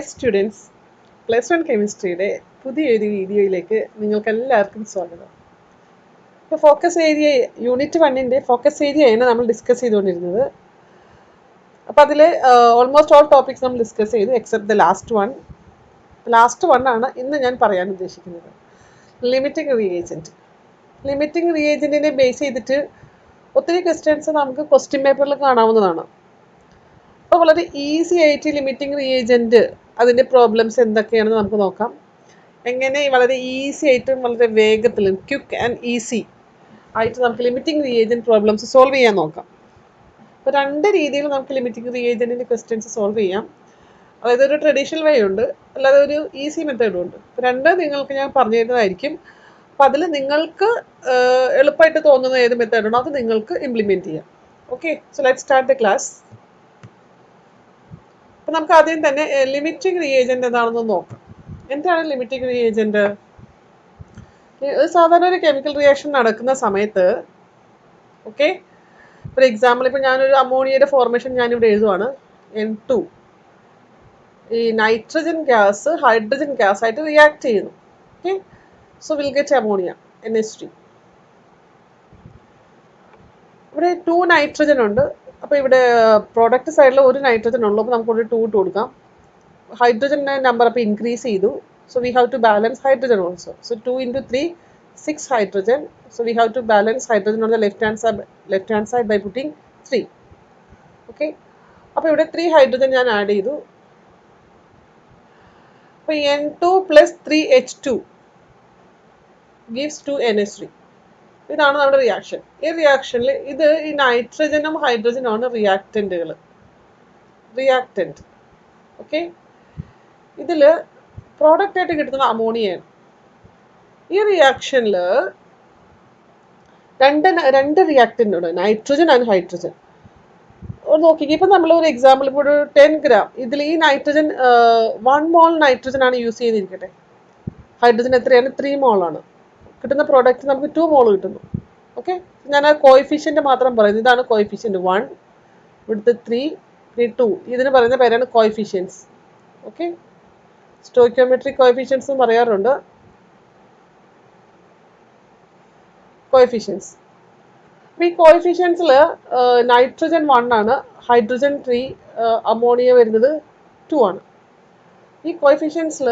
Dear students, plus one കെമിസ്ട്രിയുടെ പുതിയൊരു വീഡിയോയിലേക്ക് നിങ്ങൾക്ക് എല്ലാവർക്കും സ്വാഗതം. ഇപ്പോൾ ഫോക്കസ് ഏരിയ യൂണിറ്റ് 1ൻ്റെ ഫോക്കസ് ഏരിയയാണ് നമ്മൾ ഡിസ്കസ് ചെയ്തുകൊണ്ടിരുന്നത്. അപ്പോൾ അതിൽ ഓൾമോസ്റ്റ് ഓൾ ടോപ്പിക്സ് നമ്മൾ ഡിസ്കസ് ചെയ്തു എക്സെപ്റ്റ് ദ ലാസ്റ്റ് വൺ ആണ് ഇന്ന് ഞാൻ പറയാൻ ഉദ്ദേശിക്കുന്നത്. Limiting reagent. ലിമിറ്റിംഗ് റിയേജൻറ്റിനെ ബേസ് ചെയ്തിട്ട് ഒത്തിരി ക്വസ്റ്റ്യൻസ് നമുക്ക് ക്വസ്റ്റ്യൻ പേപ്പറിൽ കാണാവുന്നതാണ്. അപ്പോൾ വളരെ ഈസി ആയിട്ട് ലിമിറ്റിംഗ് റിയേജൻറ്റ് അതിൻ്റെ പ്രോബ്ലംസ് എന്തൊക്കെയാണെന്ന് നമുക്ക് നോക്കാം. എങ്ങനെ വളരെ ഈസി ആയിട്ടും വളരെ വേഗത്തിലും ക്വിക്ക് ആൻഡ് ഈസി ആയിട്ട് നമുക്ക് ലിമിറ്റിംഗ് റിയേജൻറ്റ് പ്രോബ്ലംസ് സോൾവ് ചെയ്യാൻ നോക്കാം. അപ്പോൾ രണ്ട് രീതിയിൽ നമുക്ക് ലിമിറ്റിംഗ് റിയേജൻറ്റിൻ്റെ ക്വസ്റ്റ്യൻസ് സോൾവ് ചെയ്യാം. അതായത് ഒരു ട്രഡീഷണൽ വേ ഉണ്ട്, അല്ലാതെ ഒരു ഈസി മെത്തേഡും ഉണ്ട്. അപ്പോൾ രണ്ട് നിങ്ങൾക്ക് ഞാൻ പറഞ്ഞു തരുന്നതായിരിക്കും. അപ്പോൾ അതിൽ നിങ്ങൾക്ക് എളുപ്പമായിട്ട് തോന്നുന്ന ഏത് മെത്തേഡാണോ അത് നിങ്ങൾക്ക് ഇംപ്ലിമെൻറ്റ് ചെയ്യാം. Okay, so let start the class. അപ്പോൾ നമുക്ക് ആദ്യം തന്നെ ലിമിറ്റിംഗ് റിയേജൻറ്റ് എന്താണെന്ന് നോക്കാം. എന്താണ് ലിമിറ്റിംഗ് റിയേജൻറ്റ്? സാധാരണ ഒരു കെമിക്കൽ റിയാക്ഷൻ നടക്കുന്ന സമയത്ത്, ഓക്കെ, ഫോർ എക്സാമ്പിൾ ഇപ്പോൾ ഞാനൊരു അമോണിയയുടെ ഫോർമേഷൻ ഞാനിവിടെ എഴുതുവാണ്, N2. ഈ നൈട്രജൻ ഗ്യാസ് ഹൈഡ്രജൻ ഗ്യാസ് ആയിട്ട് റിയാക്ട് ചെയ്യുന്നു. Okay, so will get ammonia NH3. ഇവിടെ 2 നൈട്രജൻ ഉണ്ട്. അപ്പോൾ ഇവിടെ പ്രോഡക്റ്റ് സൈഡിൽ ഒരു നൈട്രജൻ ഉള്ളൂ. അപ്പോൾ നമുക്കൊരു 2 ഇട്ട് കൊടുക്കാം. ഹൈഡ്രജൻ്റെ നമ്പർ അപ്പോൾ ഇൻക്രീസ് ചെയ്തു. So we have to balance hydrogen also. So 2 × 3 6 hydrogen. So we have to balance hydrogen on the left hand side by putting 3. Okay. അപ്പോൾ ഇവിടെ 3 ഹൈഡ്രജൻ ഞാൻ ആഡ് ചെയ്തു. അപ്പോൾ N2 + 3H2 gives 2 NH3. ഇതാണ് നമ്മുടെ reaction. ഈ റിയാക്ഷനിൽ ഈ നൈട്രജനും ഹൈഡ്രജനുമാണ് റിയാക്റ്റൻറ്റുകൾ. ഓക്കെ, ഇതിൽ പ്രോഡക്റ്റ് ആയിട്ട് കിട്ടുന്നത് അമോണിയയാണ്. ഈ റിയാക്ഷനിൽ രണ്ട് റിയാക്റ്റൻ്റ് ഉണ്ട്, നൈട്രജൻ ആൻഡ് ഹൈഡ്രജൻ. നോക്കിക്കേ, ഇപ്പം നമ്മൾ ഒരു എക്സാമ്പിൾ ഇപ്പോൾ ഒരു 10 ഗ്രാം ഇതിൽ ഈ നൈട്രജൻ 1 മോൾ നൈട്രജൻ ആണ് യൂസ് ചെയ്തിരിക്കട്ടെ. ഹൈഡ്രജൻ എത്രയാണ്? 3 മോളാണ്. കിട്ടുന്ന പ്രോഡക്റ്റ് നമുക്ക് 2 മോൾ കിട്ടുന്നു. ഓക്കെ, ഞാൻ ആ കോയിഫിഷ്യൻ്റ് മാത്രം പറയുന്നു. ഇതാണ് കോയിഫിഷ്യൻ്റ് 1, ഇവിടുത്തെ 3, 2. ഇതിന് പറയുന്ന പേരാണ് കോയിഫിഷ്യൻസ്. ഓക്കെ, സ്റ്റോയിക്യോമെട്രിക് കോയിഫിഷ്യൻസ് എന്ന് പറയാറുണ്ട്. കോയിഫിഷ്യൻസ്. അപ്പോൾ ഈ കോയിഫിഷ്യൻസിൽ നൈട്രജൻ 1 ആണ്, ഹൈഡ്രജൻ 3, അമോണിയ വരുന്നത് 2 ആണ്. ഈ കോയിഫിഷ്യൻസിൽ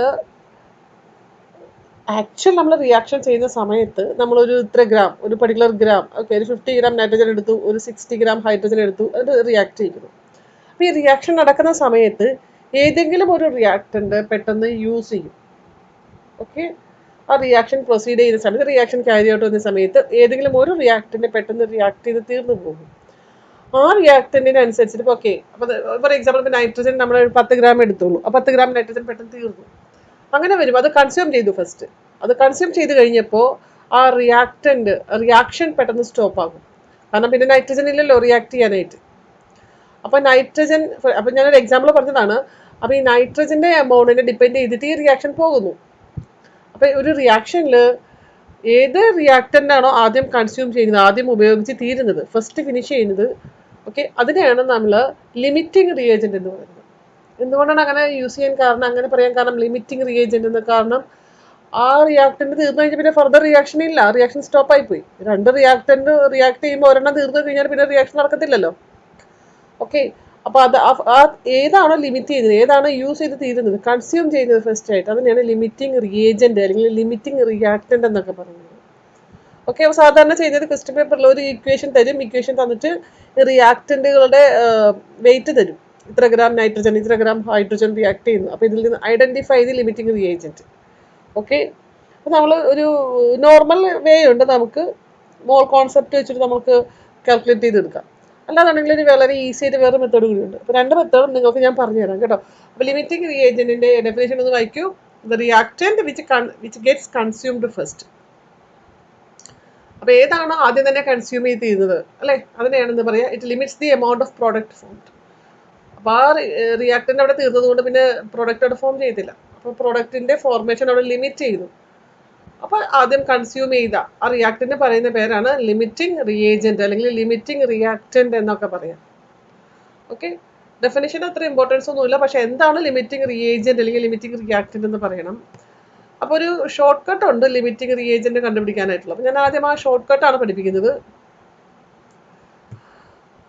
ആക്ച്വൽ നമ്മൾ റിയാക്ഷൻ ചെയ്യുന്ന സമയത്ത് നമ്മളൊരു ഇത്ര ഗ്രാം, ഒരു പർട്ടിക്കുലർ ഗ്രാം, ഓക്കെ, ഒരു 50 ഗ്രാം നൈട്രജൻ എടുത്തു, ഒരു 60 ഗ്രാം ഹൈഡ്രജൻ എടുത്തു, അത് റിയാക്ട് ചെയ്യുന്നു. അപ്പോൾ ഈ റിയാക്ഷൻ നടക്കുന്ന സമയത്ത് ഏതെങ്കിലും ഒരു റിയാക്റ്റൻ്റ് പെട്ടെന്ന് യൂസ് ചെയ്യും. ഓക്കെ, ആ റിയാക്ഷൻ പ്രൊസീഡ് ചെയ്യുന്ന സമയത്ത്, റിയാക്ഷൻ ക്യാരി ഔട്ട് ചെയ്യുന്ന സമയത്ത് ഏതെങ്കിലും ഒരു റിയാക്റ്റൻ്റ് പെട്ടെന്ന് റിയാക്ട് ചെയ്ത് തീർന്നു പോകും. ആ റിയാക്റ്റൻറ്റിന് അനുസരിച്ചിട്ട് ഇപ്പോൾ ഓക്കെ, അപ്പോൾ ഫോർ എക്സാമ്പിൾ ഇപ്പോൾ നൈട്രജൻ നമ്മൾ 10 ഗ്രാം എടുത്തുള്ളൂ, ആ 10 ഗ്രാം നൈട്രജൻ പെട്ടെന്ന് തീർന്നു. അങ്ങനെ വരും, അത് കൺസ്യൂം ചെയ്തു ഫസ്റ്റ്. അത് കൺസ്യൂം ചെയ്ത് കഴിഞ്ഞപ്പോൾ ആ റിയാക്ഷൻ പെട്ടെന്ന് സ്റ്റോപ്പ് ആകും. കാരണം പിന്നെ നൈട്രജൻ ഇല്ലല്ലോ റിയാക്ട് ചെയ്യാനായിട്ട്. അപ്പോൾ നൈട്രജൻ, അപ്പോൾ ഞാനൊരു എക്സാമ്പിൾ പറഞ്ഞതാണ്. അപ്പോൾ ഈ നൈട്രജൻ്റെ എമൗണ്ടിനെ ഡിപ്പെൻഡ് ചെയ്തിട്ട് ഈ റിയാക്ഷൻ പോകുന്നു. അപ്പോൾ ഒരു റിയാക്ഷനിൽ ഏത് റിയാക്റ്റൻ്റാണോ ആദ്യം കൺസ്യൂം ചെയ്യുന്നത്, ആദ്യം ഉപയോഗിച്ച് തീരുന്നത്, ഫസ്റ്റ് ഫിനിഷ് ചെയ്യുന്നത്, ഓക്കെ, അതിനെയാണ് നമ്മൾ ലിമിറ്റിംഗ് റിയേജൻറ്റ് എന്ന് പറയുന്നത്. എന്തുകൊണ്ടാണ് അങ്ങനെ യൂസ് ചെയ്യാൻ കാരണം, അങ്ങനെ പറയാൻ കാരണം ലിമിറ്റിംഗ് റിയേജൻറ്റ് എന്ന്? കാരണം ആ റിയാക്റ്റൻ്റ് തീർന്നു കഴിഞ്ഞാൽ പിന്നെ ഫർദർ റിയാക്ഷൻ ഇല്ല, റിയാക്ഷൻ സ്റ്റോപ്പായി പോയി. 2 റിയാക്റ്റൻ്റ് റിയാക്ട് ചെയ്യുമ്പോൾ ഒരെണ്ണം തീർന്നു കഴിഞ്ഞാൽ പിന്നെ റിയാക്ഷൻ നടക്കത്തില്ലല്ലോ. ഓക്കെ, അപ്പോൾ ഏതാണോ ലിമിറ്റ് ചെയ്യുന്നത്, ഏതാണോ യൂസ് ചെയ്ത് തീരുന്നത്, കൺസ്യൂം ചെയ്യുന്നത് ഫസ്റ്റ് ആയിട്ട്, അതിനെയാണ് ലിമിറ്റിംഗ് റിയേജൻറ്റ് അല്ലെങ്കിൽ ലിമിറ്റിംഗ് റിയാക്റ്റൻ്റ് എന്നൊക്കെ പറയുന്നത്. ഓക്കെ, അപ്പോൾ സാധാരണ ചെയ്യുന്നത് ക്വസ്റ്റ്യൻ പേപ്പറിൽ ഒരു ഇക്വേഷൻ തരും. ഇക്വേഷൻ തന്നിട്ട് റിയാക്റ്റൻറ്റുകളുടെ വെയിറ്റ് തരും. ഇത്ര ഗ്രാം നൈട്രജൻ, ഇത്ര ഗ്രാം ഹൈഡ്രജൻ റിയാക്ട് ചെയ്യുന്നു. അപ്പോൾ ഇതിൽ നിന്ന് ഐഡൻറ്റിഫൈ ചെയ്ത് ലിമിറ്റിംഗ് റിയേജൻറ്റ്. ഓക്കെ, അപ്പോൾ നമ്മൾ ഒരു നോർമൽ വേ ഉണ്ട്, നമുക്ക് മോൾ കോൺസെപ്റ്റ് വെച്ചിട്ട് നമുക്ക് കാൽക്കുലേറ്റ് ചെയ്തെടുക്കാം. അല്ലാതാണെങ്കിൽ ഒരു വളരെ ഈസി ആയിട്ട് വേറെ മെത്തേഡ് കൂടിയുണ്ട്. അപ്പോൾ 2 മെത്തേഡും നിങ്ങൾക്ക് ഞാൻ പറഞ്ഞു തരാം കേട്ടോ. അപ്പോൾ ലിമിറ്റിംഗ് റിയേജൻറ്റിൻ്റെ ഡെഫിനേഷൻ ഒന്ന് വായിക്കൂ. The reactant which gets consumed first. അപ്പോൾ ഏതാണോ ആദ്യം തന്നെ കൺസ്യൂം ചെയ്ത് തീരുന്നത്, അല്ലേ, അതിനെയാണെന്ന് പറയുക it limits the amount of product formed. അപ്പോൾ ആ റിയാക്റ്റൻ്റ് അവിടെ തീർന്നത് കൊണ്ട് പിന്നെ പ്രോഡക്റ്റ് അവിടെ ഫോം ചെയ്തില്ല. അപ്പോൾ പ്രോഡക്റ്റിൻ്റെ ഫോർമേഷൻ അവിടെ ലിമിറ്റ് ചെയ്തു. അപ്പോൾ ആദ്യം കൺസ്യൂം ചെയ്ത ആ റിയാക്റ്റൻ്റ് പറയുന്ന പേരാണ് ലിമിറ്റിംഗ് റിയേജൻറ്റ് അല്ലെങ്കിൽ ലിമിറ്റിംഗ് റിയാക്റ്റൻ്റ് എന്നൊക്കെ പറയാം. ഓക്കെ, ഡെഫിനിഷൻ അത്ര ഇമ്പോർട്ടൻസ് ഒന്നുമില്ല, പക്ഷെ എന്താണ് ലിമിറ്റിംഗ് റിയേജന്റ് അല്ലെങ്കിൽ ലിമിറ്റിംഗ് റിയാക്ടന്റ് എന്ന് പറയണം. അപ്പോൾ ഒരു ഷോർട്ട് കട്ട് ഉണ്ട് ലിമിറ്റിംഗ് റിയേജന്റ് കണ്ടുപിടിക്കാനായിട്ടുള്ള. അപ്പോൾ ഞാൻ ആദ്യം ആ ഷോർട്ട് കട്ടാണ് പഠിപ്പിക്കുന്നത്.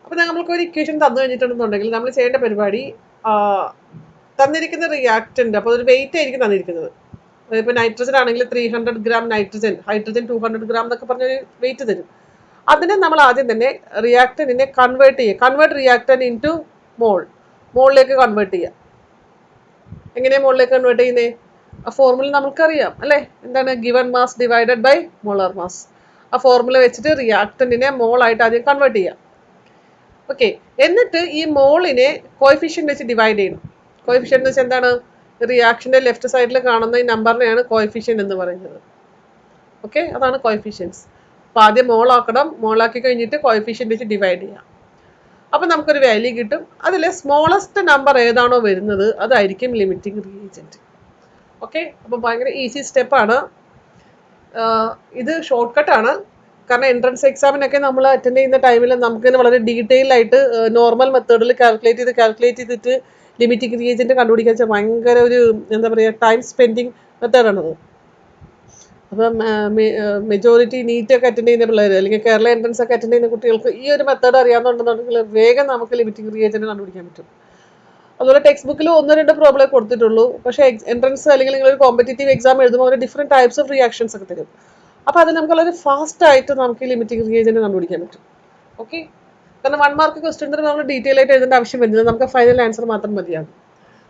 അപ്പോൾ നമ്മൾക്ക് ഒരു ഇക്വേഷൻ തന്നു കഴിഞ്ഞിട്ടുണ്ടെന്നുണ്ടെങ്കിൽ നമ്മൾ ചെയ്യേണ്ട പരിപാടി, തന്നിരിക്കുന്ന റിയാക്ടന്റ്, അപ്പോൾ ഒരു വെയിറ്റ് ആയിരിക്കും തന്നിരിക്കുന്നത്. ഇപ്പോൾ നൈട്രജൻ ആണെങ്കിൽ 300 ഗ്രാം നൈട്രജൻ, ഹൈഡ്രജൻ 200 ഗ്രാം എന്നൊക്കെ പറഞ്ഞൊരു വെയിറ്റ് തരും. അതിനെ നമ്മൾ ആദ്യം തന്നെ റിയാക്ടന്റിനെ കൺവേർട്ട് ചെയ്യുക. കൺവേർട്ട് റിയാക്ടന്റ് ഇൻ ടു മോളിലേക്ക് കൺവേർട്ട് ചെയ്യുക. എങ്ങനെയാണ് മോളിലേക്ക് കൺവേർട്ട് ചെയ്യുന്നത്? ആ ഫോർമുല നമുക്കറിയാം അല്ലേ? എന്താണ്? Given mass divided by molar mass. ആ ഫോർമുല വെച്ചിട്ട് റിയാക്ടന്റിനെ മോളായിട്ട് ആദ്യം കൺവേർട്ട് ചെയ്യാം. ഓക്കെ, എന്നിട്ട് ഈ മോളിനെ കോഎഫിഷ്യന്റ് വെച്ച് ഡിവൈഡ് ചെയ്യണം. കോഎഫിഷ്യന്റ് എന്ന് വെച്ചാൽ എന്താണ്? റിയാക്ഷന്റെ ലെഫ്റ്റ് സൈഡിൽ കാണുന്ന ഈ നമ്പറിനെയാണ് കോഎഫിഷ്യന്റ് എന്ന് പറയുന്നത്. ഓക്കെ, അതാണ് കോഎഫിഷ്യൻസ്. അപ്പോൾ ആദ്യം മോളാക്കണം, മോളാക്കി കഴിഞ്ഞിട്ട് കോഎഫിഷ്യന്റ് വെച്ച് ഡിവൈഡ് ചെയ്യാം. അപ്പം നമുക്കൊരു വാല്യൂ കിട്ടും. അതിൽ സ്മോളസ്റ്റ് നമ്പർ ഏതാണോ വരുന്നത് അതായിരിക്കും ലിമിറ്റിംഗ് റിയേജന്റ്. ഓക്കെ, അപ്പോൾ ഭയങ്കര ഈസി സ്റ്റെപ്പാണ് ഇത്. ഷോർട്ട് കട്ടാണ്. കാരണം എൻട്രൻസ് എക്സാമിനൊക്കെ നമ്മൾ അറ്റൻഡ് ചെയ്യുന്ന ടൈമിൽ നമുക്കിന് വളരെ ഡീറ്റെയിൽ ആയിട്ട് നോർമൽ മെത്തേഡിൽ കാൽക്കുലേറ്റ് ചെയ്തിട്ട് ലിമിറ്റിംഗ് റിയേജന്റ് കണ്ടുപിടിക്കാൻ വെച്ചാൽ ഭയങ്കര ഒരു എന്താ പറയുക ടൈം സ്പെൻഡിങ് മെത്തേഡാണത്. അപ്പം മെജോറിറ്റി നീറ്റൊക്കെ അറ്റൻഡ് ചെയ്യുന്ന പിള്ളേർ അല്ലെങ്കിൽ കേരള എൻട്രൻസ് ഒക്കെ അറ്റൻഡ് ചെയ്യുന്ന കുട്ടികൾക്ക് ഈ ഒരു മെത്തേഡ് അറിയാമെന്നുണ്ടെന്നുണ്ടെങ്കിൽ വേഗം നമുക്ക് ലിമിറ്റിംഗ് റിയേജന്റ് കണ്ടുപിടിക്കാൻ പറ്റും. അതുപോലെ ടെക്സ്റ്റ് ബുക്കിൽ 1-2 പ്രോബ്ലം കൊടുത്തിട്ടുള്ളൂ. പക്ഷേ എൻട്രൻസ് അല്ലെങ്കിൽ നിങ്ങളൊരു കോമ്പറ്റേറ്റീവ് എക്സാം എഴുതുമ്പോൾ അവർ ഡിഫറെൻറ്റ് ടൈപ്സ് ഓഫ് റിയാക്ഷൻസ് ഒക്കെ തരും. അപ്പോൾ അത് നമുക്ക് വളരെ ഫാസ്റ്റ് ആയിട്ട് നമുക്ക് ലിമിറ്റിംഗ് റിയേജന്റ് കണ്ടുപിടിക്കാൻ പറ്റും. ഓക്കെ, കാരണം 1 മാർക്ക് ക്വസ്റ്റ്യൻ നമ്മൾ ഡീറ്റെയിൽ ആയിട്ട് എഴുതേണ്ട ആവശ്യം വരുന്നത് നമുക്ക് ഫൈനൽ ആൻസർ മാത്രം മതിയാകും.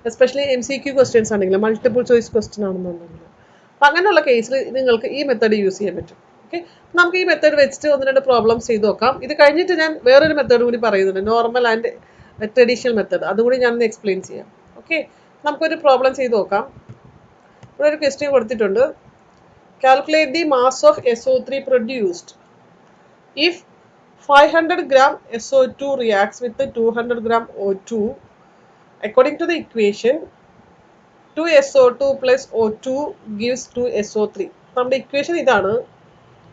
എസ്പെഷ്യലി MCQ ക്വസ്റ്റ്യൻസ് ആണെങ്കിൽ, മൾട്ടിപ്പിൾ ചോയ്സ് ക്വസ്റ്റ്യൻ ആണെന്നുണ്ടെങ്കിൽ. അപ്പം അങ്ങനെയുള്ള കേസിൽ നിങ്ങൾക്ക് ഈ മെത്തേഡ് യൂസ് ചെയ്യാൻ പറ്റും. ഓക്കെ, നമുക്ക് ഈ മെത്തേഡ് വെച്ചിട്ട് 1-2 പ്രോബ്ലംസ് ചെയ്ത് നോക്കാം. ഇത് കഴിഞ്ഞിട്ട് ഞാൻ വേറൊരു മെത്തേഡ് കൂടി പറയുന്നുണ്ട്, നോർമൽ ആൻഡ് ട്രഡീഷണൽ മെത്തേഡ്. അതുകൂടി ഞാനൊന്ന് എക്സ്പ്ലെയിൻ ചെയ്യാം. ഓക്കെ, നമുക്കൊരു പ്രോബ്ലം ചെയ്ത് നോക്കാം. ഇവിടെ ഒരു ക്വസ്റ്റ്യൻ കൊടുത്തിട്ടുണ്ട്. Calculate the mass of SO3 produced if 500 gram SO2 reacts with 200 gram O2 according to the equation 2SO2 plus O2 gives 2SO3. നമ്മുടെ ഇക്വേഷൻ ഇതാണ്.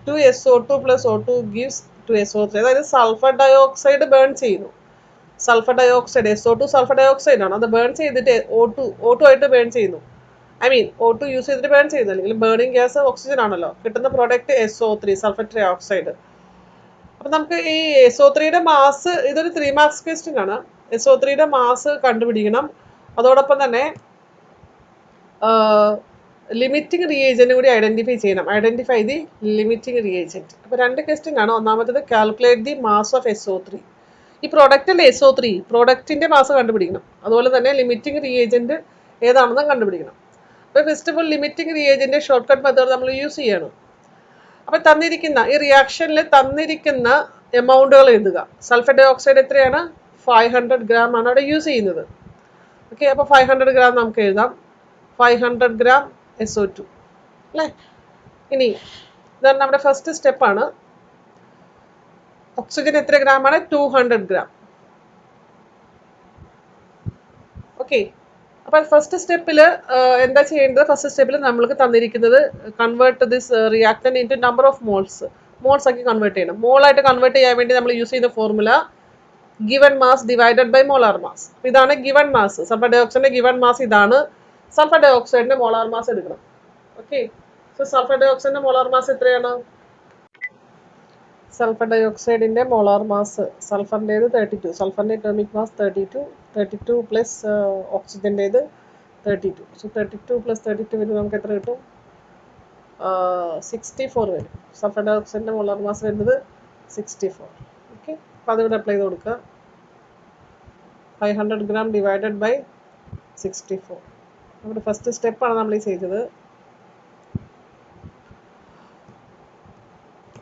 2SO2 plus O2 gives 2SO3. അതായത് sulphur dioxide burn ചെയ്യുന്നു. Sulphur dioxide SO2 sulphur dioxide ആണ്. അത് burn ചെയ്തിട്ട് O2 ആയിട്ട് burn ചെയ്യുന്നു. O2 use ചെയ്തിട്ട് ബേൺ ചെയ്യുന്നു. അല്ലെങ്കിൽ ബേണിംഗ് ഗ്യാസ് ഓക്സിജൻ ആണല്ലോ. കിട്ടുന്ന പ്രോഡക്റ്റ് SO3 സൾഫർ ട്രയോക്സൈഡ്. അപ്പം നമുക്ക് ഈ SO3യുടെ മാസ്, ഇതൊരു 3 മാർക്സ് ക്വസ്റ്റ്യൻ ആണ്. SO3യുടെ മാസ് കണ്ടുപിടിക്കണം. അതോടൊപ്പം തന്നെ ലിമിറ്റിംഗ് റിയേജന്റ് കൂടി ഐഡന്റിഫൈ ചെയ്യണം. Identify the limiting reagent. അപ്പോൾ 2 ക്വസ്റ്റ്യൻ ആണ്. ഒന്നാമത്തത് calculate the mass of SO3. ഈ പ്രോഡക്റ്റിലെ SO3 പ്രോഡക്റ്റിന്റെ മാസ് കണ്ടുപിടിക്കണം. അതുപോലെ തന്നെ ലിമിറ്റിംഗ് റിയേജന്റ് ഏതാണെന്ന് കണ്ടുപിടിക്കണം. അപ്പോൾ first of all limiting reagent short cut method നമ്മൾ യൂസ് ചെയ്യണം. അപ്പം തന്നിരിക്കുന്ന ഈ റിയാക്ഷനിൽ തന്നിരിക്കുന്ന എമൗണ്ടുകൾ എഴുതുക. സൾഫർ ഡയോക്സൈഡ് എത്രയാണ്? 500 ഗ്രാം ആണ് അവിടെ യൂസ് ചെയ്യുന്നത്. ഓക്കെ, അപ്പോൾ 500 ഗ്രാം നമുക്ക് എഴുതാം. 500 ഗ്രാം SO2 അല്ലേ? ഇനി ഇതാണ് നമ്മുടെ ഫസ്റ്റ് സ്റ്റെപ്പാണ്. ഓക്സിജൻ എത്ര ഗ്രാം ആണ്? 200 ഗ്രാം. ഓക്കെ, അപ്പോൾ ഫസ്റ്റ് സ്റ്റെപ്പിൽ എന്താ ചെയ്യേണ്ടത്? ഫസ്റ്റ് സ്റ്റെപ്പിൽ നമ്മൾക്ക് തന്നിരിക്കുന്നത് convert this reactant into number of moles ആക്കി കൺവേർട്ട് ചെയ്യണം. മോളായിട്ട് കൺവേർട്ട് ചെയ്യാൻ വേണ്ടി നമ്മൾ യൂസ് ചെയ്യുന്ന formula given mass divided by molar mass. ഇതാണ് ഗിവൺ മാസ്. സൾഫർ ഡയോക്സൈഡിന്റെ ഗിവൺ മാസ് ഇതാണ്. സൾഫർ ഡയോക്സൈഡിന്റെ മോളാർ മാസ് എടുക്കണം. ഓക്കെ, സോ സൾഫർ ഡയോക്സൈഡിന്റെ മോളാർ മാസ് എത്രയാണ്? സൾഫർ ഡയോക്സൈഡിന്റെ മോളാർ മാസ്, സൾഫറിൻ്റേത് 32, സൾഫറിന്റെ അറ്റോമിക് മാസ് 32 പ്ലസ് ഓക്സിജൻ്റേത് 32. സോ 32 പ്ലസ് 32 വരും നമുക്ക് എത്ര കിട്ടും? 64 വരും. സൾഫർ ഡയോക്സൈഡിന്റെ മോളാർ മാസ് വരുന്നത് 64. ഓക്കെ, അപ്പോൾ അതിവിടെ അപ്ലൈ ചെയ്ത് കൊടുക്കുക. 500 ഗ്രാം ഡിവൈഡഡ് ബൈ 64. നമ്മുടെ ഫസ്റ്റ് സ്റ്റെപ്പാണ് നമ്മൾ ഈ ചെയ്തത്.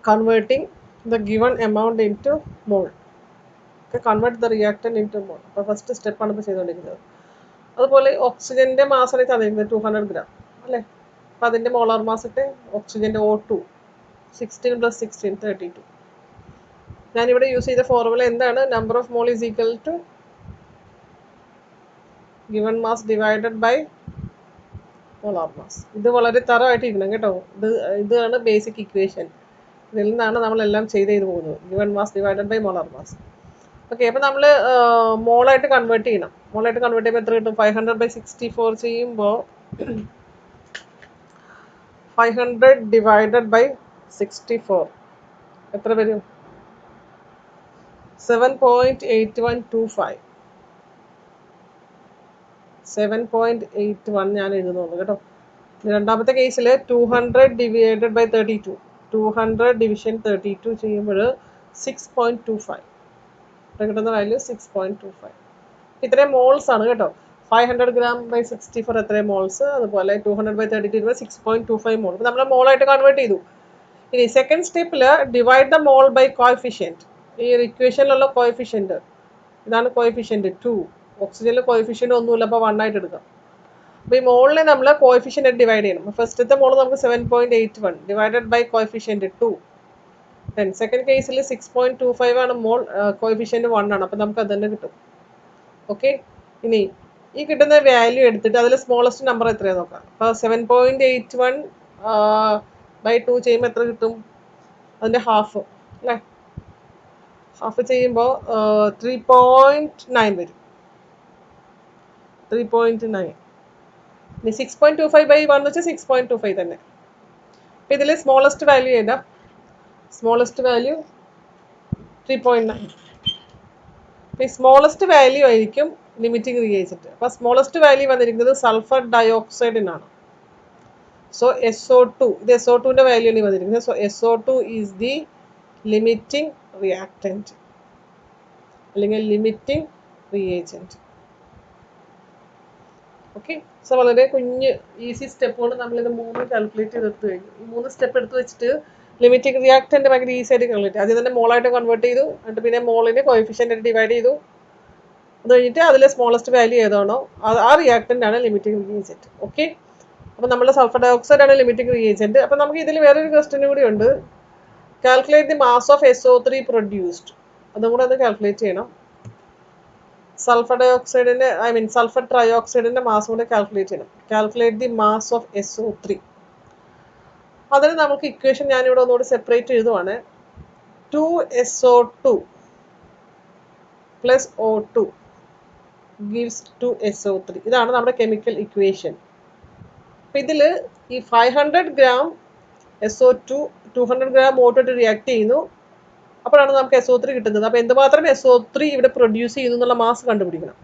converting the given amount into mole. Okay, convert the reactant into mole. അപ്പോൾ ഫസ്റ്റ് സ്റ്റെപ്പാണ് ഇപ്പോൾ ചെയ്തുകൊണ്ടിരിക്കുന്നത്. അതുപോലെ ഓക്സിജൻ്റെ മാസാണ് തന്നിരിക്കുന്നത് 200 ഗ്രാം അല്ലേ? അപ്പോൾ അതിൻ്റെ മോളാർ മാസ് ഇട്ട് ഓക്സിജൻ്റെ O2 16 + 16 32. ഞാനിവിടെ യൂസ് ചെയ്ത ഫോർമുല എന്താണ്? Number of mole is equal to given mass divided by molar mass. ഇത് വളരെ തറവായിട്ട് ഇരിക്കണം കേട്ടോ. ഇതാണ് ബേസിക് ഇക്വേഷൻ. ഇതിൽ നിന്നാണ് നമ്മളെല്ലാം ചെയ്ത് പോകുന്നത്. Given mass divided by molar mass. Okay. അപ്പോൾ നമ്മൾ മോളായിട്ട് കൺവേർട്ട് ചെയ്യണം. മോളായിട്ട് കൺവേർട്ട് ചെയ്യുമ്പോൾ എത്ര കിട്ടും? 500/64 ചെയ്യുമ്പോൾ 500 ഡിവൈഡഡ് ബൈ 64 എത്ര വരും? 7.8125. 7.81 ഞാൻ എഴുതുന്നുള്ളൂ കേട്ടോ. രണ്ടാമത്തെ കേസിൽ 200 ഡിവൈഡഡ് ബൈ 32. 200 ഡിവിഷൻ 32 ചെയ്യുമ്പോൾ 6.25. ഇവിടെ കിട്ടുന്ന വാല്യൂ 6.25. ഇത്രയും മോൾസ് ആണ് കേട്ടോ. 500 gram/64 എത്രയും മോൾസ്, അതുപോലെ 200/32 6.25 മോൾ. നമ്മൾ മോളായിട്ട് കൺവേർട്ട് ചെയ്തു. ഇനി സെക്കൻഡ് സ്റ്റെപ്പിൽ divide the mole by coefficient. ഈ ഇക്വേഷനിലുള്ള കോഎഫിഷ്യൻറ്റ് ഇതാണ് കോഎഫിഷ്യൻറ്റ് 2. ഓക്സിജനിൽ കോഎഫിഷ്യൻറ്റ് ഒന്നുമില്ല, അപ്പോൾ 1 ആയിട്ട് എടുക്കാം. അപ്പോൾ ഈ മോളിനെ നമ്മൾ കോഎഫിഷ്യൻറ്റ് ഡിവൈഡ് ചെയ്യണം. ഫസ്റ്റത്തെ മോൾ നമുക്ക് 7.81 divided by coefficient 2. Then second കേസിൽ 6.25 ആണ് മോൾ, കോഎഫിഷ്യൻറ്റ് 1 ആണ്. അപ്പോൾ നമുക്ക് അത് തന്നെ കിട്ടും. ഓക്കെ. ഇനി ഈ കിട്ടുന്ന വാല്യൂ എടുത്തിട്ട് അതിൽ സ്മോളസ്റ്റ് നമ്പർ എത്രയാണ് നോക്കാം. അപ്പോൾ 7.81/2 ചെയ്യുമ്പോൾ എത്ര കിട്ടും? അതിൻ്റെ ഹാഫ് അല്ലേ? ഹാഫ് ചെയ്യുമ്പോൾ 3.9 വരും. 3.9. ഇനി 6.25/1 എന്ന് വെച്ചാൽ 6.25 തന്നെ. അപ്പം ഇതിൽ സ്മോളസ്റ്റ് വാല്യൂ ഏതാ? Smallest value 3.9. ഈ സ്മോളസ്റ്റ് വാല്യൂ ആയിരിക്കും ലിമിറ്റിംഗ് റിയേജന്റ്. അപ്പോൾ സ്മോളസ്റ്റ് വാല്യൂ വന്നിരിക്കുന്നത് സൾഫർ ഡയോക്സൈഡിനാണ്. സോ SO2, ഇത് SO2ൻ്റെ വാല്യൂ ആണ് വന്നിരിക്കുന്നത്. So SO2 is the limiting reactant അല്ലെങ്കിൽ ലിമിറ്റിംഗ് റിയേജന്റ്. ഓക്കെ. സോ വളരെ കുഞ്ഞ് ഈസി സ്റ്റെപ്പുകൾ നമ്മളിത് 3 കാൽക്കുലേറ്റ് ചെയ്തെടുത്ത് കഴിഞ്ഞു. ഈ 3 സ്റ്റെപ്പ് എടുത്ത് വെച്ചിട്ട് ലിമിറ്റിംഗ് റിയാക്ടൻറ്റ് ഭയങ്കര ഈസി ആയിട്ട് കാൽക്കുലേറ്റ്. ആദ്യം തന്നെ മോളായിട്ട് കൺവേർട്ട് ചെയ്തു, എന്നിട്ട് പിന്നെ മോളിനെ കോഎഫിഷ്യൻ്റ് ഡിവൈഡ് ചെയ്തു. അത് കഴിഞ്ഞിട്ട് അതിൽ സ്മോളസ്റ്റ് വാല്യൂ ഏതാണോ ആ റിയാക്ടൻ്റ് ആണ് ലിമിറ്റിംഗ് റിയേജന്റ്. ഓക്കെ. അപ്പോൾ നമ്മുടെ സൾഫർ ഡയോക്സൈഡ് ആണ് ലിമിറ്റിംഗ് റിയേജന്റ്. അപ്പോൾ നമുക്ക് ഇതിൽ വേറൊരു ക്വസ്റ്റ്യൻ കൂടി ഉണ്ട്. Calculate the mass of SO3 produced. അതും കൂടെ ഒന്ന് കാൽക്കുലേറ്റ് ചെയ്യണം. സൾഫർ ഡയോക്സൈഡിൻ്റെ സൾഫർ ട്രയോക്സൈഡിൻ്റെ മാസ് കൂടെ കാൽക്കുലേറ്റ് ചെയ്യണം. Calculate the mass of SO3. അതിന് നമുക്ക് ഇക്വേഷൻ ഞാനിവിടെ ഒന്നുകൂടി separate എഴുതുവാണ്. 2SO2 + O2 gives 2SO3. ഇതാണ് നമ്മുടെ കെമിക്കൽ ഇക്വേഷൻ. അപ്പം ഇതിൽ ഈ 500 gram SO2 200 gram O2 react ചെയ്യുന്നു. അപ്പോഴാണ് നമുക്ക് SO3 കിട്ടുന്നത്. അപ്പോൾ എന്തുമാത്രം SO3 ഇവിടെ പ്രൊഡ്യൂസ് ചെയ്യുന്നു എന്നുള്ള മാസ് കണ്ടുപിടിക്കണം.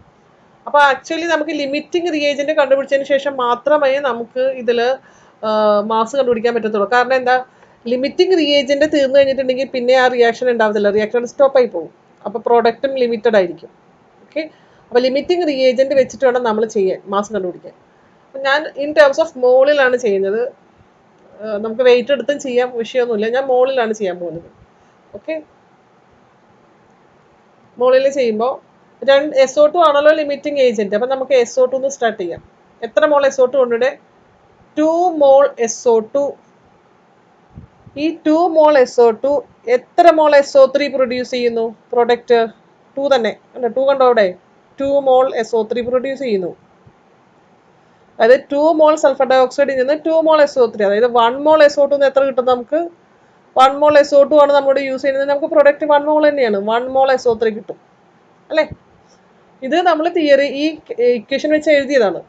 അപ്പോൾ ആക്ച്വലി നമുക്ക് ലിമിറ്റിംഗ് റിയേജന്റ് കണ്ടുപിടിച്ചതിന് ശേഷം മാത്രമേ നമുക്ക് ഇതിൽ മാസ് കണ്ടുപിടിക്കാൻ പറ്റത്തുള്ളൂ. കാരണം എന്താ? ലിമിറ്റിംഗ് റിയേജന്റ് തീർന്നു കഴിഞ്ഞിട്ടുണ്ടെങ്കിൽ പിന്നെ ആ റിയാക്ഷൻ ഉണ്ടാവത്തില്ല, റിയാക്ഷൻ സ്റ്റോപ്പ് ആയി പോകും. അപ്പോൾ പ്രോഡക്റ്റും ലിമിറ്റഡ് ആയിരിക്കും. ഓക്കെ. അപ്പോൾ ലിമിറ്റിംഗ് റിയേജന്റ് വെച്ചിട്ട് വേണം നമ്മൾ ചെയ്യാൻ മാസ് കണ്ടുപിടിക്കാൻ. അപ്പം ഞാൻ ഇൻ ടേംസ് ഓഫ് മോളിലാണ് ചെയ്യുന്നത്. നമുക്ക് വെയിറ്റ് എടുത്തും ചെയ്യാം, വിഷയമൊന്നുമില്ല. ഞാൻ മോളിലാണ് ചെയ്യാൻ പോകുന്നത്. ഓക്കെ. മോളിൽ ചെയ്യുമ്പോൾ SO2 ആണല്ലോ ലിമിറ്റിംഗ് ഏജന്റ്. അപ്പം നമുക്ക് SO2 എന്ന് സ്റ്റാർട്ട് ചെയ്യാം. എത്ര മോൾ SO2 ഉണ്ട്? 2 മോൾ SO2. ഈ 2 മോൾ SO2 എത്ര മോൾ SO3 പ്രൊഡ്യൂസ് ചെയ്യുന്നു? പ്രൊഡക്റ്റ് 2 തന്നെ. 2 കണ്ടോ അവിടെ? 2 മോൾ SO3 പ്രൊഡ്യൂസ് ചെയ്യുന്നു. അതായത് 2 മോൾ സൾഫർ ഡയോക്സൈഡിൽ നിന്ന് 2 മോൾ SO3. അതായത് 1 മോൾ SO2 എത്ര കിട്ടും നമുക്ക്? 1 മോൾ SO2 ആണ് നമ്മുടെ യൂസ് ചെയ്യുന്നത്. നമുക്ക് പ്രൊഡക്റ്റ് 1 മോൾ തന്നെയാണ്. 1 മോൾ SO3 കിട്ടും അല്ലേ? ഇത് നമ്മൾ തിയറി ഈ ഇക്വേഷൻ വെച്ച് എഴുതിയതാണ്.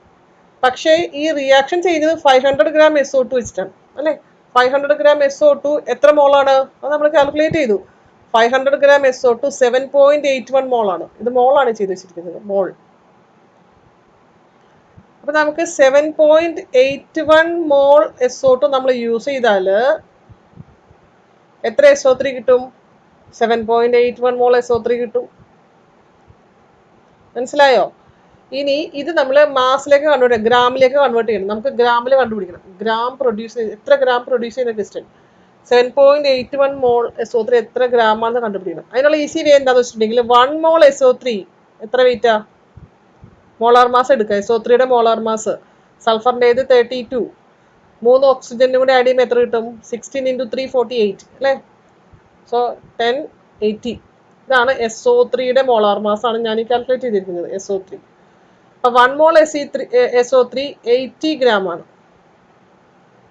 പക്ഷേ ഈ റിയാക്ഷൻ ചെയ്യുന്നത് 500 gram SO2 വെച്ചിട്ടാണ് അല്ലേ? 500 gram SO2 എത്ര മോളാണ്? അത് നമ്മൾ കാൽക്കുലേറ്റ് ചെയ്തു. 500 gram SO2 7.81 മോളാണ്. ഇത് മോളാണ് ചെയ്ത് വെച്ചിരിക്കുന്നത്, മോൾ. അപ്പോൾ നമുക്ക് 7.81 മോൾ SO2 നമ്മൾ യൂസ് ചെയ്താൽ എത്ര SO3 കിട്ടും? 7.81 മോൾ SO3 കിട്ടും. മനസ്സിലായോ? ഇനി ഇത് നമ്മൾ മാസിലേക്ക് കൺവേർട്ട് ചെയ്യണം, ഗ്രാമിലേക്ക് കൺവേർട്ട് ചെയ്യണം. നമുക്ക് ഗ്രാമിൽ കണ്ടുപിടിക്കണം. ഗ്രാം പ്രൊഡ്യൂസ് എത്ര ഗ്രാം പ്രൊഡ്യൂസ് ചെയ്യുന്ന ക്വസ്റ്റ്യൻ. 7.81 മോൾ SO3 എത്ര ഗ്രാമാണെന്ന് കണ്ടുപിടിക്കണം. അതിനുള്ള ഈസി വേ എന്താണെന്ന് വെച്ചിട്ടുണ്ടെങ്കിൽ 1 മോൾ SO3 എത്ര വെയിറ്റാ? മോളാർ മാസ് എടുക്കുക. SO3യുടെ മോളാർ മാസ്. സൾഫറിൻ്റെ 32. 3 ഓക്സിജനും കൂടി ആഡ് ചെയ്യുമ്പോൾ എത്ര കിട്ടും? 16 × 3 48 അല്ലേ? സോ 1080. ഇതാണ് SO3യുടെ മോളാർ മാസ് ആണ് ഞാൻ ഈ കാൽക്കുലേറ്റ് ചെയ്തിരിക്കുന്നത്. SO3 അപ്പോൾ 1 മോൾ SO3 80 gram ആണ്.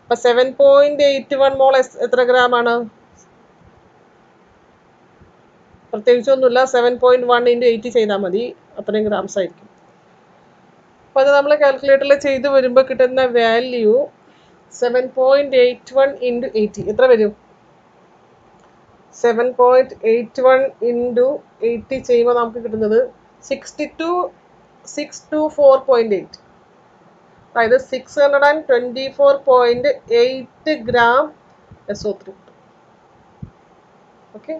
അപ്പോൾ 7.81 മോൾ എത്ര ഗ്രാം ആണ്? പ്രത്യേകിച്ചൊന്നുമില്ല. 7.1 × 80 ചെയ്താൽ മതി, അത്രയും ഗ്രാംസ് ആയിരിക്കും. അപ്പോൾ അത് നമ്മൾ കാൽക്കുലേറ്ററിൽ ചെയ്ത് വരുമ്പോൾ കിട്ടുന്ന വാല്യൂ 7.81 × 80 എത്ര വരും? 7.81 × 80 ചെയ്യുമ്പോൾ നമുക്ക് കിട്ടുന്നത് 624.8, അതായത് 624.8 gram SO3. ഓക്കെ,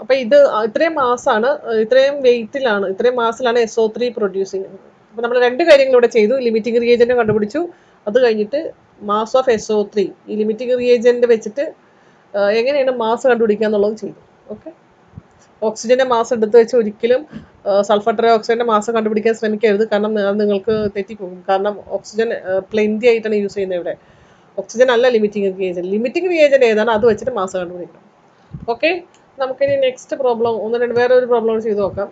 അപ്പൊ ഇത് ഇത്രയും മാസാണ്, ഇത്രയും വെയിറ്റിലാണ്, ഇത്രയും മാസിലാണ് SO3 പ്രൊഡ്യൂസ് ചെയ്യുന്നത്. അപ്പൊ നമ്മൾ രണ്ട് കാര്യങ്ങൾ ഇവിടെ ചെയ്തു. ലിമിറ്റിംഗ് റിയേജന്റ് കണ്ടുപിടിച്ചു, അത് കഴിഞ്ഞിട്ട് മാസ് ഓഫ് SO3 ഈ ലിമിറ്റിംഗ് റിയേജന്റ് വെച്ചിട്ട് എങ്ങനെയാണ് മാസ് കണ്ടുപിടിക്കുക എന്നുള്ളത് ചെയ്തു. ഓക്കെ, ഓക്സിജന്റെ മാസ് എടുത്ത് വെച്ച് ഒരിക്കലും സൾഫർ ട്രൈ ഓക്സൈഡിന്റെ മാസ് കണ്ടുപിടിക്കാൻ ശ്രമിക്കരുത്, കാരണം നിങ്ങൾക്ക് തെറ്റിപ്പോകും. കാരണം ഓക്സിജൻ പ്ലെന്റി ആയിട്ടാണ് യൂസ് ചെയ്യുന്നത് ഇവിടെ. ഓക്സിജൻ അല്ല ലിമിറ്റിംഗ് റിയേജന്റ്. ലിമിറ്റിംഗ് റിയേജന്റ് ഏതാണ് അത് വെച്ചിട്ട് മാസ് കണ്ടുപിടിക്കണം. ഓക്കെ, നമുക്കിനി നെക്സ്റ്റ് പ്രോബ്ലം വേറെ ഒരു പ്രോബ്ലം ചെയ്ത് നോക്കാം.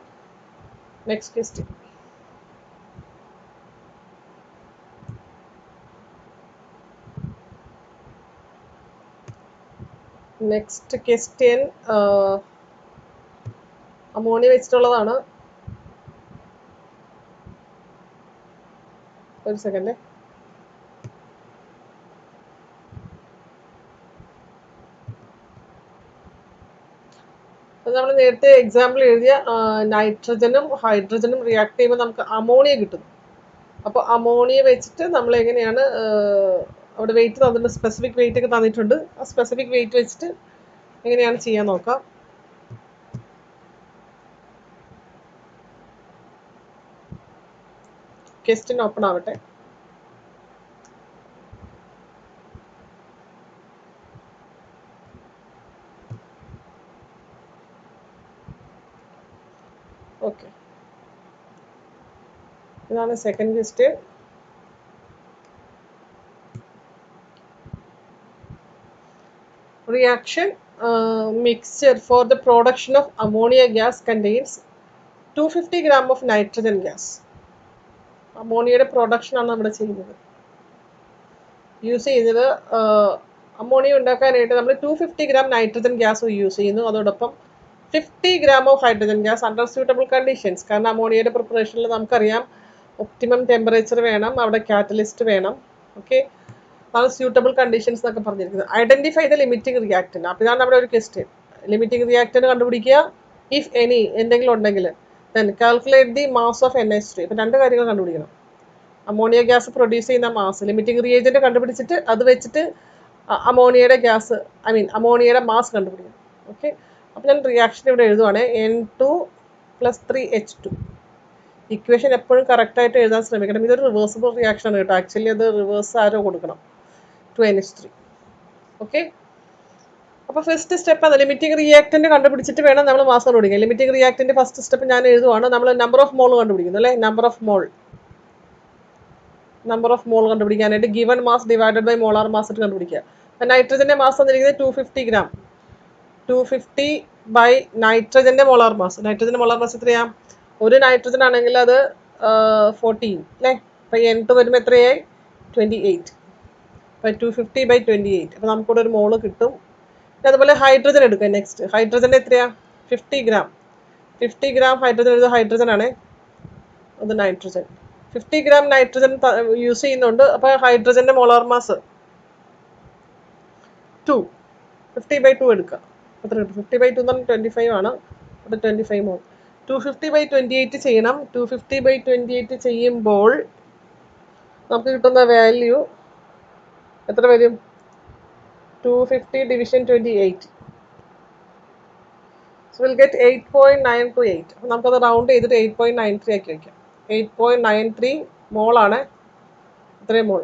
Next question. Next question ammonia വെച്ചിട്ടുള്ളതാണ്. ഒരു സെക്കൻഡ്. നമ്മൾ നേരത്തെ എക്സാമ്പിൾ എഴുതിയ നൈട്രജനും ഹൈഡ്രജനും റിയാക്ട് ചെയ്യുമ്പോൾ നമുക്ക് അമോണിയ കിട്ടും. അപ്പോൾ അമോണിയ വെച്ചിട്ട് നമ്മൾ എങ്ങനെയാണ്, അവിടെ വെയിറ്റ് തന്നിട്ടുണ്ട്, സ്പെസിഫിക് വെയിറ്റ് ഒക്കെ തന്നിട്ടുണ്ട്. ആ സ്പെസിഫിക് വെയിറ്റ് വെച്ചിട്ട് എങ്ങനെയാണ് ചെയ്യാൻ നോക്കാം. ക്വസ്റ്റ്യൻ ഓപ്പൺ ആവട്ടെ. ഓക്കെ, ഇതാണ് second question. Reaction mixture for the production of ammonia gas contains 250 gram of nitrogen gas. അമോണിയയുടെ പ്രൊഡക്ഷൻ ആണ് നമ്മൾ ചെയ്യുന്നത്. യൂസ് ചെയ്യുന്നത് അമോണിയ ഉണ്ടാക്കാനായിട്ട് നമ്മൾ 250 gram നൈട്രജൻ ഗ്യാസ് യൂസ് ചെയ്യുന്നു. അതോടൊപ്പം 50 gram of hydrogen gas under suitable conditions. കാരണം അമോണിയയുടെ പ്രിപ്പറേഷനിൽ നമുക്കറിയാം ഒപ്റ്റിമം ടെമ്പറേച്ചർ വേണം, അവിടെ കാറ്റലിസ്റ്റ് വേണം. ഓക്കെ, അതാണ് സ്യൂട്ടബിൾ കണ്ടീഷൻസ് എന്നൊക്കെ പറഞ്ഞിരിക്കുന്നത്. Identify the limiting reactant. അപ്പോൾ ഇതാണ് നമ്മുടെ ഒരു ക്വസ്റ്റ്യൻ. ലിമിറ്റിംഗ് റിയാക്ടന്റ് കണ്ടുപിടിക്കുക, ഇഫ് എനി എന്തെങ്കിലും ഉണ്ടെങ്കിൽ. Then calculate the mass of NH3. ഇപ്പം രണ്ട് കാര്യങ്ങൾ കണ്ടുപിടിക്കണം. അമോണിയ ഗ്യാസ് പ്രൊഡ്യൂസ് ചെയ്യുന്ന മാസ്, ലിമിറ്റിംഗ് റിയേജന്റ് കണ്ടുപിടിച്ചിട്ട് അത് വെച്ചിട്ട് അമോണിയയുടെ ഗ്യാസ് അമോണിയയുടെ മാസ് കണ്ടുപിടിക്കണം. ഓക്കെ, അപ്പം ഞാൻ റിയാക്ഷൻ ഇവിടെ എഴുതുവാണ്. N2 + 3H2. ഇക്വേഷൻ എപ്പോഴും കറക്റ്റായിട്ട് എഴുതാൻ ശ്രമിക്കണം. ഇതൊരു റിവേഴ്സിബിൾ റിയാക്ഷൻ ആണ് കേട്ടോ. ആക്ച്വലി അത് റിവേഴ്സ് ആരോ കൊടുക്കണം, 2NH3. ഓക്കെ, അപ്പോൾ ഫസ്റ്റ് സ്റ്റെപ്പ് ആണ് ലിമിറ്റിംഗ് റിയാക്ടന്റ് കണ്ടുപിടിച്ചിട്ട് വേണം നമ്മൾ മാസ് കണ്ടുപിടിക്കാൻ. ലിമിറ്റിംഗ് റിയാക്ടന്റ് ഫസ്റ്റ് സ്റ്റെപ്പ് ഞാൻ എഴുതുവാണ്. നമ്മൾ നമ്പർ ഓഫ് മോൾ കണ്ടുപിടിക്കുന്നു അല്ലേ. നമ്പർ ഓഫ് മോൾ കണ്ടുപിടിക്കാനായിട്ട് given mass divided by molar mass ഇട്ട് കണ്ടുപിടിക്കുക. അപ്പം നൈട്രജന്റെ മാസ് തന്നിരിക്കുന്നത് 250 gram. 250 ബൈ നൈട്രജന്റെ മോളാർ മാസ്. നൈട്രജന്റെ മോളാർ മാസ് എത്രയാ? ഒരു നൈട്രജൻ ആണെങ്കിൽ അത് 14 അല്ലേ. അപ്പം N2 വരുമ്പോൾ എത്രയായി? 28. അപ്പം 250 ബൈ 28. അപ്പം നമുക്കിവിടെ ഒരു മോള് കിട്ടും. അതുപോലെ ഹൈഡ്രജൻ എടുക്കുക. നെക്സ്റ്റ് ഹൈഡ്രജൻ്റെ എത്രയാ? 50 gram. 50 gram ഹൈഡ്രജൻ എഴുതുക. ഹൈഡ്രജൻ ആണ്, അത് നൈട്രജൻ. 50 gram നൈട്രജൻ യൂസ് ചെയ്യുന്നുണ്ട്. അപ്പോൾ ഹൈഡ്രജന്റെ മോളാർ മാസ് 2. 50 ബൈ 2 എടുക്കുക. എത്ര കിട്ടും? 50 ബൈ 2 എന്ന് പറഞ്ഞാൽ 25 ആണ്. അത് 25 മോൾ. 250 ബൈ 28 ചെയ്യണം. 250 ബൈ 28 ചെയ്യുമ്പോൾ നമുക്ക് കിട്ടുന്ന വാല്യൂ എത്ര വരും? 250 ഡിവിഷൻ 28. So will get 8.928. അപ്പം നമുക്കത് റൗണ്ട് ചെയ്തിട്ട് 8.93 ആക്കി വയ്ക്കാം. 8.93 മോളാണ്. ഇത്രയും മോൾ.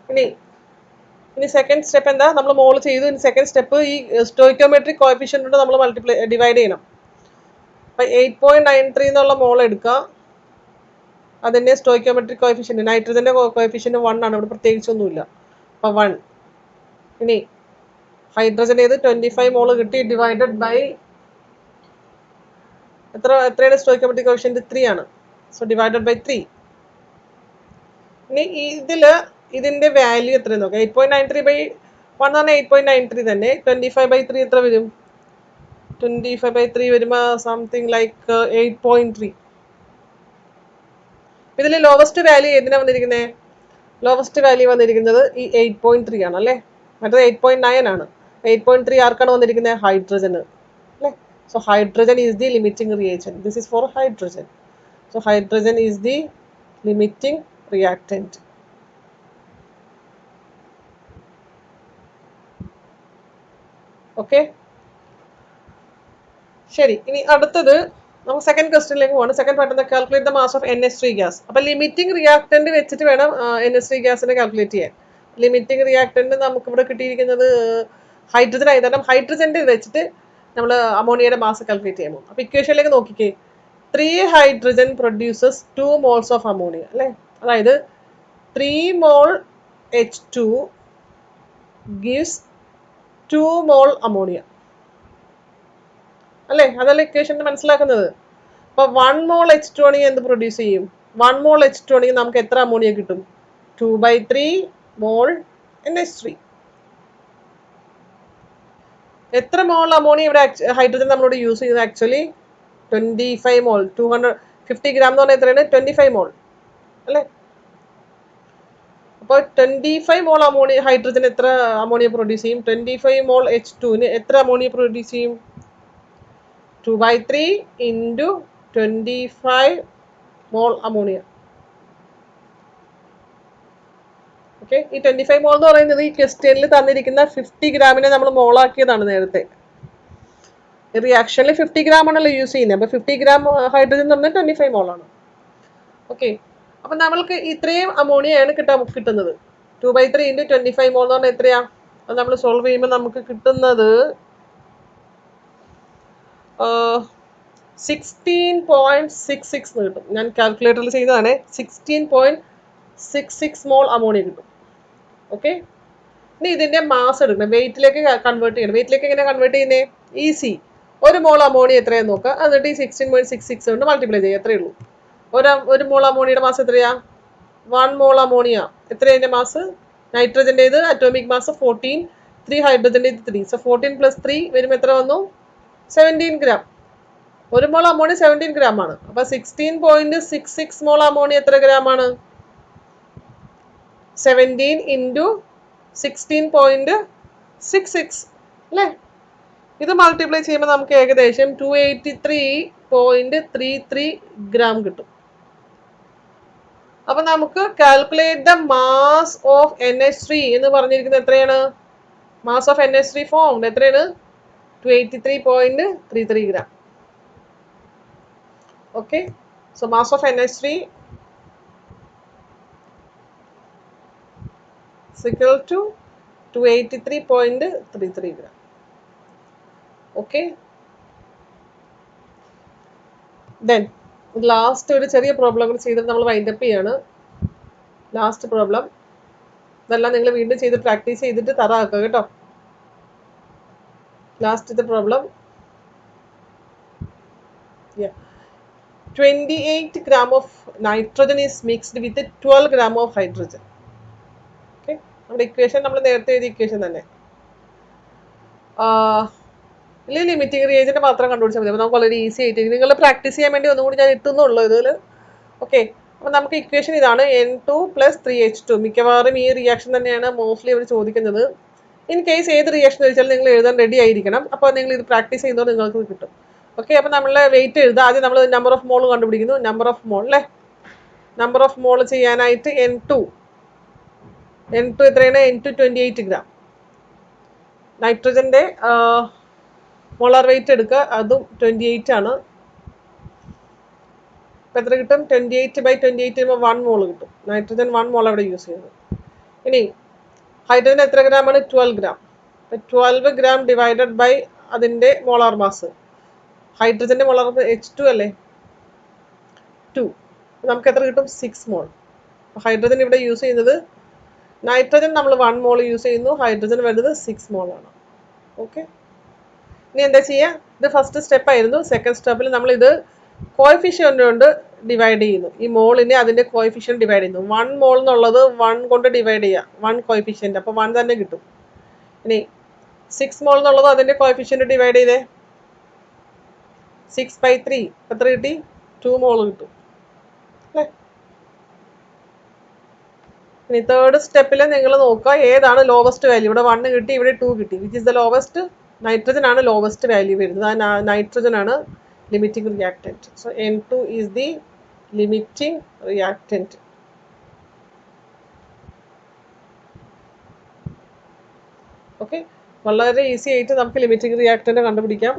ഇനി സെക്കൻഡ് സ്റ്റെപ്പ് എന്താ? നമ്മൾ മോൾ ചെയ്തു. ഇനി സെക്കൻഡ് സ്റ്റെപ്പ് ഈ സ്റ്റോയിക്കോമെട്രിക് കോഎഫിഷ്യന്റ് കൊണ്ട് നമ്മൾ ഡിവൈഡ് ചെയ്യണം. അപ്പം 8.93 എന്നുള്ള മോൾ എടുക്കുക. അതിൻ്റെ സ്റ്റോയിക്കോമെട്രിക് കോഎഫിഷ്യന്റ്, നൈട്രജൻ്റെ കോഎഫിഷ്യന്റ് 1 ആണ്. ഇവിടെ പ്രത്യേകിച്ചൊന്നുമില്ല. അപ്പം 1. ഇനി ഹൈഡ്രജൻ 25 മോൾ കിട്ടി. ഡിവൈഡഡ് ബൈ എത്രയാണ് സ്റ്റോയിക്കോമെട്രിക് കോഎഫിഷ്യന്റ്? 3 ആണ്. So divided by 3. ഇനി ഇതിൻ്റെ വാല്യൂ എത്രയെന്ന് നോക്കാം. 8.93 ബൈ 1 എന്ന് പറഞ്ഞാൽ 8.93 തന്നെ. 25/3 എത്ര വരും? 25/3 വരുമ്പോൾ സംതിങ് ലൈക്ക് 8.3. ഇതിൽ ലോവസ്റ്റ് വാല്യൂ ഏതിനാ വന്നിരിക്കുന്നത്? ലോവസ്റ്റ് വാല്യൂ വന്നിരിക്കുന്നത് ഈ 8.3 ആണ് അല്ലേ. മറ്റത് 8.9 ആണ്. 8.3 ആർക്കാണ് വന്നിരിക്കുന്നത്? ഹൈഡ്രജന് അല്ലേ. So hydrogen is the limiting reagent. This is for hydrogen. So hydrogen is the limiting reactant. Okay, ശരി. ഇനി അടുത്തത് നമുക്ക് സെക്കൻഡ് ക്വസ്റ്റ്യനിലേക്ക് പോകണം. Second part calculate the mass of NH3 gas. അപ്പൊ ലിമിറ്റിംഗ് റിയാക്ടന്റ് വെച്ചിട്ട് വേണം NH3 ഗ്യാസിനെ കാൽക്കുലേറ്റ് ചെയ്യാൻ. ലിമിറ്റിംഗ് റിയാക്ടന്റ് നമുക്ക് ഇവിടെ കിട്ടിയിരിക്കുന്നത് ഹൈഡ്രജൻ ആയി. കാരണം ഹൈഡ്രജന്റെ വെച്ചിട്ട് നമ്മൾ അമോണിയയുടെ മാസ് കാൽക്കുലേറ്റ് ചെയ്യാൻ പോകും. അപ്പൊ ഇക്വേഷനിലേക്ക് നോക്കിക്കേ. 3 hydrogen produces 2 moles of ammonia അല്ലേ. അതായത് 3 മോൾ H2 gives 2 മോൾ അമോണിയ അല്ലേ. അതല്ല ഇക്വേഷൻ മനസ്സിലാക്കുന്നത്. അപ്പൊ 1 മോൾ H2 ആണെങ്കിൽ എന്ത് പ്രൊഡ്യൂസ് ചെയ്യും? 1 മോൾ H2 ആണെങ്കിൽ നമുക്ക് എത്ര അമോണിയ കിട്ടും? 2/3 മോൾ NH3. എത്ര മോൾ അമോണിയ ഇവിടെ ഹൈഡ്രജൻ നമ്മളോട് യൂസ് ചെയ്യുന്നത്? ആക്ച്വലി 25 മോൾ. 250 ഗ്രാം എന്ന് പറഞ്ഞാൽ എത്രയാണ്? 25 മോൾ അല്ലേ. അപ്പോൾ 25 മോൾ അമോണിയ ഹൈഡ്രജൻ എത്ര അമോണിയ പ്രൊഡ്യൂസ് ചെയ്യും? 25 മോൾ H2 എത്ര അമോണിയ പ്രൊഡ്യൂസ് ചെയ്യും? 2/3 into 25 മോൾ അമോണിയ. ഓക്കെ, ഈ 25 മോൾ എന്ന് പറയുന്നത് ഈ ക്വസ്റ്റ്യനിൽ തന്നിരിക്കുന്ന 50 ഗ്രാമിനെ നമ്മൾ മോളാക്കിയതാണ് നേരത്തെ. റിയാക്ഷനിൽ 50 ഗ്രാം ആണല്ലോ യൂസ് ചെയ്യുന്നത്. അപ്പൊ 50 ഗ്രാം ഹൈഡ്രജൻ എന്ന് പറഞ്ഞാൽ 25 മോളാണ്. ഓക്കെ, അപ്പൊ നമ്മൾക്ക് ഇത്രയും അമോണിയയാണ് കിട്ടുന്നത്. 2/3 into 25 മോൾ എന്ന് പറഞ്ഞാൽ എത്രയാ? അത് നമ്മൾ സോൾവ് ചെയ്യുമ്പോൾ നമുക്ക് കിട്ടുന്നത് 16.66 എന്ന് കിട്ടും. ഞാൻ കാൽക്കുലേറ്ററിൽ ചെയ്തതാണ്. 16.66 മോൾ അമോണിയ കിട്ടും. ഓക്കെ, ഇനി ഇതിന്റെ മാസ് എടുക്കണം. വെയിറ്റിലേക്ക് കൺവേർട്ട് ചെയ്യണം. വെയിറ്റിലേക്ക് എങ്ങനെ കൺവേർട്ട് ചെയ്യുന്നത്? ഈസി. 1 മോൾ അമോണിയ എത്രയാന്ന് നോക്കുക. എന്നിട്ട് ഈ 16.66 കൊണ്ട് മൾട്ടിപ്ലൈ ചെയ്യുക. എത്രയേ ഉള്ളൂ. ഒരു മോൾ അമോണിയയുടെ മാസ് എത്രയാ? 1 മോൾ അമോണിയ എത്രയാ അതിന്റെ മാസ്? നൈട്രജൻ്റെത് അറ്റോമിക് മാസ് 14, 3 ഹൈഡ്രജൻ്റെ 3. സോ 14 + 3 വരുമ്പോൾ എത്ര വന്നു? 17 ഗ്രാം. 1 മോൾ അമോണിയ 17 ഗ്രാം ആണ്. അപ്പൊ 16.66 മോൾ അമോണിയ എത്ര ഗ്രാം ആണ്? 17 into 16.66 അല്ലേ. ഇത് മൾട്ടിപ്ലൈ ചെയ്യുമ്പോൾ നമുക്ക് ഏകദേശം 283.33 ഗ്രാം കിട്ടും. അപ്പൊ നമുക്ക് calculate the mass of NH3 എന്ന് പറഞ്ഞിരിക്കുന്നത് എത്രയാണ്? മാസ് ഓഫ് NH3 ഫോംഡ് എത്രയാണ്? 283.33 gram. Okay, so mass of NH3 is equal to 283.33 gram. Okay, then last ഒരു ചെറിയ പ്രോബ്ലം കൂടി ചെയ്തിട്ട് നമ്മൾ വൈൻഡ് അപ്പ് ചെയ്യാണ്. ലാസ്റ്റ് പ്രോബ്ലം ഇതെല്ലാം നിങ്ങൾ വീണ്ടും ചെയ്ത് പ്രാക്ടീസ് ചെയ്തിട്ട് തറാക്കുക കേട്ടോ. ലാസ്റ്റത്തെ problem 28 gram of nitrogen is mixed with 12 gram of hydrogen. Okay, നമ്മുടെ ഇക്വേഷൻ നമ്മൾ നേരത്തെ എഴുതിയ ഇക്വേഷൻ തന്നെ. ഇല്ലെങ്കിൽ ലിമിറ്റിംഗ് റിയേജന്റ് മാത്രം കണ്ടുപിടിച്ചാൽ മതി. അപ്പോൾ നമുക്ക് വളരെ ഈസി ആയിട്ട് നിങ്ങൾ പ്രാക്ടീസ് ചെയ്യാൻ വേണ്ടി ഒന്നും കൂടി ഞാൻ ഇട്ടുന്നുള്ളൂ ഇതിൽ. ഓക്കെ, അപ്പോൾ നമുക്ക് ഇക്വേഷൻ ഇതാണ്. N2 + 3H2. മിക്കവാറും ഈ റിയാക്ഷൻ തന്നെയാണ് മോസ്റ്റ്ലി അവർ ചോദിക്കുന്നത്. ഇൻ കേസ് ഏത് റിയാക്ഷൻ ചോദിച്ചാലും നിങ്ങൾ എഴുതാൻ റെഡി ആയിരിക്കണം. അപ്പോൾ നിങ്ങൾ ഇത് പ്രാക്ടീസ് ചെയ്യുമ്പോൾ നിങ്ങൾക്ക് കിട്ടും. ഓക്കെ, അപ്പോൾ നമ്മളെ വെയിറ്റ് എഴുതുക. ആദ്യം നമ്മൾ നമ്പർ ഓഫ് മോൾ കണ്ടുപിടിക്കുന്നു. നമ്പർ ഓഫ് മോൾ അല്ലേ. നമ്പർ ഓഫ് മോൾ ചെയ്യാനായിട്ട് N2 എത്രയാണ്? N2 28 gram. നൈട്രജൻ്റെ മോളാർ വെയിറ്റ് എടുക്കുക. അതും 28 ആണ്. അപ്പം എത്ര കിട്ടും? 28/28 ചെയ്യുമ്പോൾ 1 മോൾ കിട്ടും. നൈട്രജൻ 1 മോൾ അവിടെ യൂസ് ചെയ്യുന്നത്. ഇനി ഹൈഡ്രജൻ എത്ര ഗ്രാമാണ്? 12 ഗ്രാം. അപ്പം 12 ഗ്രാം ഡിവൈഡഡ് ബൈ അതിൻ്റെ മോളാർ മാസ്. ഹൈഡ്രജൻ്റെ മോളാർ H2 അല്ലേ, 2. നമുക്ക് എത്ര കിട്ടും? 6 മോൾ. ഹൈഡ്രജൻ ഇവിടെ യൂസ് ചെയ്യുന്നത്, നൈട്രജൻ നമ്മൾ 1 മോൾ യൂസ് ചെയ്യുന്നു. ഹൈഡ്രജൻ വരുന്നത് 6 മോളാണ്. ഓക്കെ, ഇനി എന്താ ചെയ്യുക? ഇത് ഫസ്റ്റ് സ്റ്റെപ്പ് ആയിരുന്നു. സെക്കൻഡ് സ്റ്റെപ്പിൽ നമ്മൾ ഇത് കോഎഫിഷ്യൻ്റ് കൊണ്ട് ഡിവൈഡ് ചെയ്യുന്നു. ഈ മോളിനെ അതിൻ്റെ കോഎഫിഷ്യൻ്റ് ഡിവൈഡ് ചെയ്യുന്നു. 1 മോൾ എന്നുള്ളത് 1 കൊണ്ട് ഡിവൈഡ് ചെയ്യുക. 1 കോഎഫിഷ്യൻ്റ്, അപ്പോൾ 1 തന്നെ കിട്ടും. ഇനി 6 മോൾ എന്നുള്ളത് അതിൻ്റെ കോഎഫിഷ്യൻറ്റ് ഡിവൈഡ് ചെയ്തേ. 6/3 എത്ര കിട്ടി? 2 മോൾ കിട്ടും അല്ലേ? ഇനി തേർഡ് സ്റ്റെപ്പിൽ നിങ്ങൾ നോക്കുക ഏതാണ് ലോവസ്റ്റ് വാല്യൂ. ഇവിടെ 1 കിട്ടി, ഇവിടെ 2 കിട്ടി. Which is the lowest? Nitrogen ആണ് ലോവസ്റ്റ് വാല്യൂ വരുന്നത്. ആ നൈട്രജൻ ആണ് limiting reactant. So N2 is the limiting reactant. Okay, വളരെ ഈസി ആയിട്ട് നമുക്ക് ലിമിറ്റിംഗ് റിയാക്റ്റൻറ്റ് കണ്ടുപിടിക്കാം.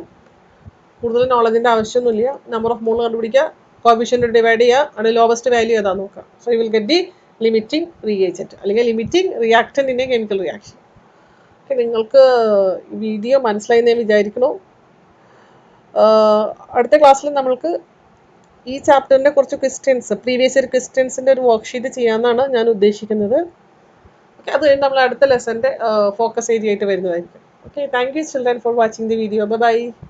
കൂടുതൽ നോളജിൻ്റെ ആവശ്യമൊന്നുമില്ല. നമ്പർ ഓഫ് മോൾ കണ്ടുപിടിക്കുക, കോഫിഷ്യൻ്റ് ഡിവൈഡ് ചെയ്യുക, അതിന് ലോവസ്റ്റ് വാല്യൂ ഏതാ നോക്കുക. So you will get the limiting reagent അല്ലെങ്കിൽ limiting reactant in a chemical reaction. Okay, നിങ്ങൾക്ക് വീഡിയോ മനസ്സിലായി ഞാൻ വിചാരിക്കണു. അടുത്ത ക്ലാസ്സിൽ നമ്മൾക്ക് ഈ ചാപ്റ്ററിൻ്റെ കുറച്ച് ക്വസ്റ്റ്യൻസ്, പ്രീവിയസ് ഇയർ ക്വസ്റ്റ്യൻസിൻ്റെ ഒരു വർക്ക്ഷീറ്റ് ചെയ്യാമെന്നാണ് ഞാൻ ഉദ്ദേശിക്കുന്നത്. ഓക്കെ, അത് കഴിഞ്ഞ് നമ്മൾ അടുത്ത ലെസൻ്റെ ഫോക്കസ് ഏരിയ ആയിട്ട് വരുന്നതായിരിക്കും. Okay, thank you children for watching the video. Bye bye.